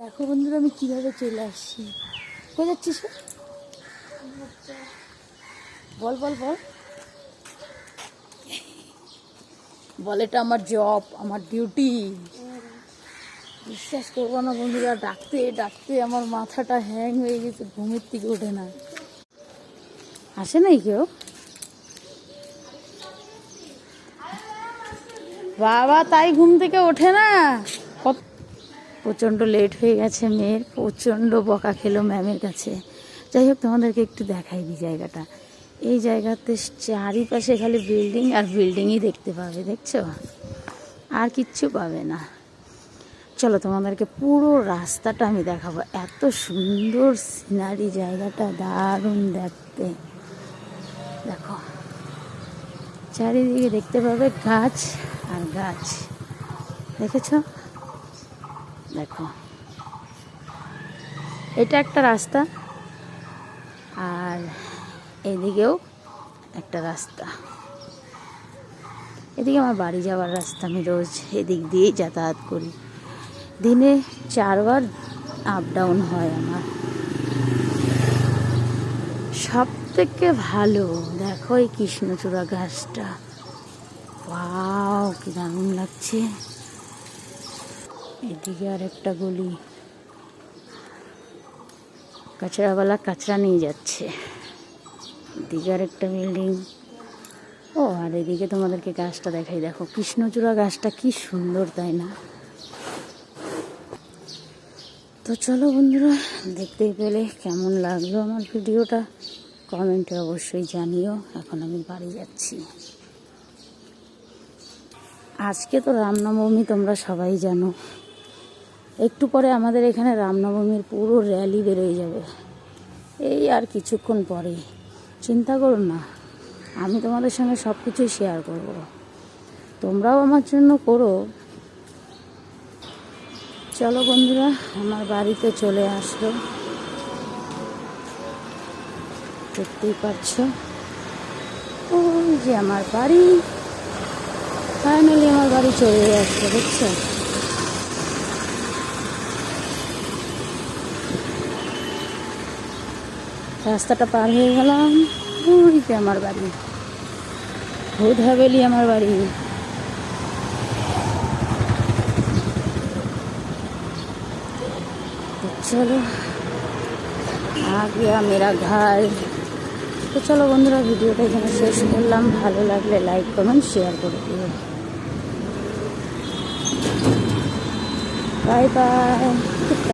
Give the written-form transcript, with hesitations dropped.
দেখো বন্ধুরা আমি কিভাবে চলে আসছি। কোথায় যাচ্ছিস? বল বল বল বল, এটা আমার জব, আমার ডিউটি। বিশ্বাস করবো না বন্ধুরা, ডাকতে ডাকতে আমার মাথাটা হ্যাং হয়ে গেছে, ঘুমের থেকে ওঠে না। আসে নাই কেউ? বাবা তাই ঘুম থেকে ওঠে না। প্রচণ্ড লেট হয়ে গেছে মেয়ের, প্রচণ্ড বকা খেলো ম্যামের কাছে। যাই হোক, তোমাদেরকে একটু দেখাই দিই জায়গাটা। এই জায়গাতে চারিপাশে খালি বিল্ডিং আর বিল্ডিংই দেখতে পাবে, দেখছো? আর কিচ্ছু পাবে না। চলো তোমাদেরকে পুরো রাস্তাটা আমি দেখাবো। এত সুন্দর সিনারি, জায়গাটা দারুণ দেখতে। দেখো চারিদিকে দেখতে পাবে গাছ আর গাছ, দেখেছো? দেখো এটা একটা রাস্তা, আর এদিকেও একটা রাস্তা। এদিকে আমার বাড়ি যাওয়ার রাস্তা, আমি রোজ এদিক দিয়েই যাতায়াত করি। দিনে 4 বার আপ ডাউন হয় আমার। সব থেকে ভালো দেখো এই কৃষ্ণচূড়া গাছটা, ওয়াও কি দারুণ লাগছে। এদিকে আর একটা গলি, কাঁচরাওয়ালা কাঁচরা নিয়ে যাচ্ছে। এদিকে আর একটা বিল্ডিং। ও আর এদিকে তোমাদেরকে গাছটা দেখাই, দেখো কৃষ্ণচূড়া গাছটা কি সুন্দর, তাই না? তো চলো বন্ধুরা, দেখতেই পেলে কেমন লাগলো আমার ভিডিওটা কমেন্টে অবশ্যই জানিও। এখন আমি বাড়ি যাচ্ছি। আজকে তো রামনবমী, তোমরা সবাই জানো। একটু পরে আমাদের এখানে রামনবমীর পুরো র্যালি বেরোয় যাবে, এই আর কিছুক্ষণ পরেই। চিন্তা করো না, আমি তোমাদের সঙ্গে সব কিছুই শেয়ার করব, তোমরাও আমার জন্য করো। চলো বন্ধুরা, আমার বাড়িতে চলে আসলো, দেখতেই পাচ্ছ ওই যে আমার বাড়ি। ফাইনালি আমার বাড়ি চলে আসলো, দেখছো? রাস্তাটা পার হয়ে গেলাম, ওই যে আমার বাড়ি, ভূত হাভেলি আমার বাড়ি। চলো आ गया मेरा घर। তো চলো বন্ধুরা, ভিডিওটা এখানে শেষ করলাম। ভালো লাগলে লাইক কমেন্ট শেয়ার করে দিও। Bye bye.